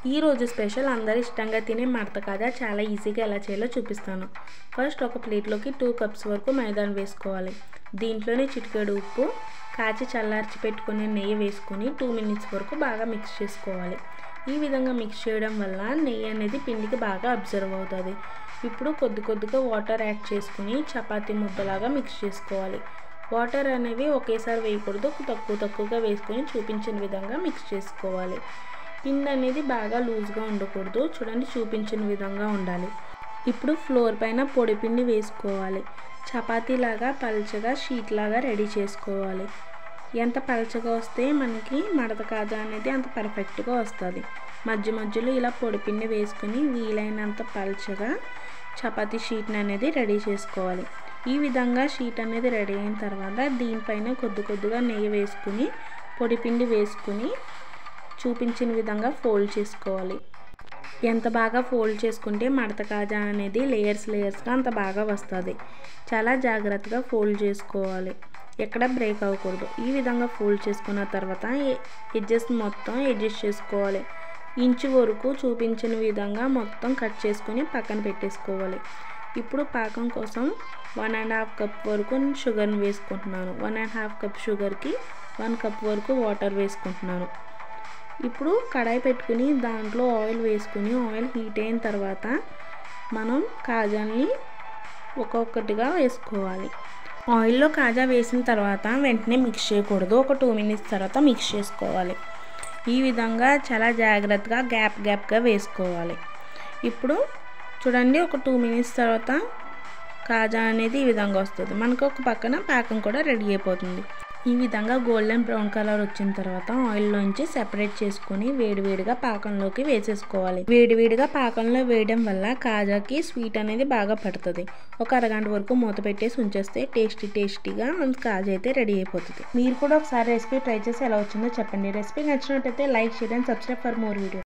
ఈ రోజు స్పెషల్ అందరూ ఇష్టంగా తినే మడత కాజా చాలా ఈజీగా ఎలా చేయాలో చూపిస్తాను. ఫస్ట్ ఒక ప్లేట్లోకి 2 కప్స్ వరకు మైదాను వేసుకోవాలి. దీంట్లోనే చిటికెడు ఉప్పు, కాచి చల్లార్చి పెట్టుకునే నెయ్యి వేసుకొని 2 మినిట్స్ వరకు బాగా మిక్స్ చేసుకోవాలి. ఈ విధంగా మిక్స్ చేయడం వల్ల నెయ్యి అనేది పిండికి బాగా అబ్జర్వ్ అవుతుంది. ఇప్పుడు కొద్దిగా వాటర్ యాడ్ చేసుకుని చపాతీ ముద్దలాగా మిక్స్ చేసుకోవాలి. వాటర్ అనేవి ఒకేసారి వేయకూడదు, తక్కువగా వేసుకొని చూపించిన విధంగా మిక్స్ చేసుకోవాలి. పిండి అనేది బాగా లూజ్గా ఉండకూడదు, చూడండి చూపించిన విధంగా ఉండాలి. ఇప్పుడు ఫ్లోర్ పైన పొడి పిండి వేసుకోవాలి. చపాతీలాగా పల్చగా షీట్ లాగా రెడీ చేసుకోవాలి. ఎంత పల్చగా వస్తే మనకి మడత కాజా అనేది అంత పర్ఫెక్ట్గా వస్తుంది. మధ్యలో ఇలా పొడి పిండి వేసుకుని వీలైనంత పల్చగా చపాతీ షీట్ని అనేది రెడీ చేసుకోవాలి. ఈ విధంగా షీట్ అనేది రెడీ అయిన తర్వాత దీనిపైన కొద్దిగా నెయ్యి వేసుకుని పొడి పిండి వేసుకుని చూపించిన విధంగా ఫోల్డ్ చేసుకోవాలి. ఎంత బాగా ఫోల్డ్ చేసుకుంటే మడత కాజా అనేది లేయర్స్గా అంత బాగా వస్తుంది. చాలా జాగ్రత్తగా ఫోల్డ్ చేసుకోవాలి, ఎక్కడ బ్రేక్ అవ్వకూడదు. ఈ విధంగా ఫోల్డ్ చేసుకున్న తర్వాత ఎడ్జెస్ మొత్తం అడ్జస్ట్ చేసుకోవాలి. ఇంచు వరకు చూపించిన విధంగా మొత్తం కట్ చేసుకుని పక్కన పెట్టేసుకోవాలి. ఇప్పుడు పాకం కోసం 1.5 కప్ వరకు షుగర్ని వేసుకుంటున్నాను. 1.5 కప్ షుగర్కి 1 కప్ వరకు వాటర్ వేసుకుంటున్నాను. ఇప్పుడు కడాయి పెట్టుకుని దాంట్లో ఆయిల్ వేసుకుని ఆయిల్ హీట్ అయిన తర్వాత మనం కాజాని ఒక్కొక్కటిగా వేసుకోవాలి. ఆయిల్లో కాజా వేసిన తర్వాత వెంటనే మిక్స్ చేయకూడదు, ఒక 2 మినిట్స్ తర్వాత మిక్స్ చేసుకోవాలి. ఈ విధంగా చాలా జాగ్రత్తగా గ్యాప్గా వేసుకోవాలి. ఇప్పుడు చూడండి, ఒక 2 మినిట్స్ తర్వాత కాజా అనేది ఈ విధంగా వస్తుంది. మనకు ఒక పక్కన పాకం కూడా రెడీ అయిపోతుంది. ఈ విధంగా గోల్డెన్ బ్రౌన్ కలర్ వచ్చిన తర్వాత ఆయిల్లోంచి సెపరేట్ చేసుకుని వేడివేడిగా పాకంలోకి వేసేసుకోవాలి. వేడివేడిగా పాకంలో వేయడం వల్ల కాజాకి స్వీట్ అనేది బాగా పడుతుంది. ఒక అరగంట వరకు మూత పెట్టేసి ఉంచేస్తే టేస్టీగా మన కాజా అయితే రెడీ అయిపోతుంది. మీరు కూడా ఒకసారి రెసిపీ ట్రై చేసి ఎలా వచ్చిందో చెప్పండి. రెసిపీ నచ్చినట్టయితే like, share and subscribe for more video.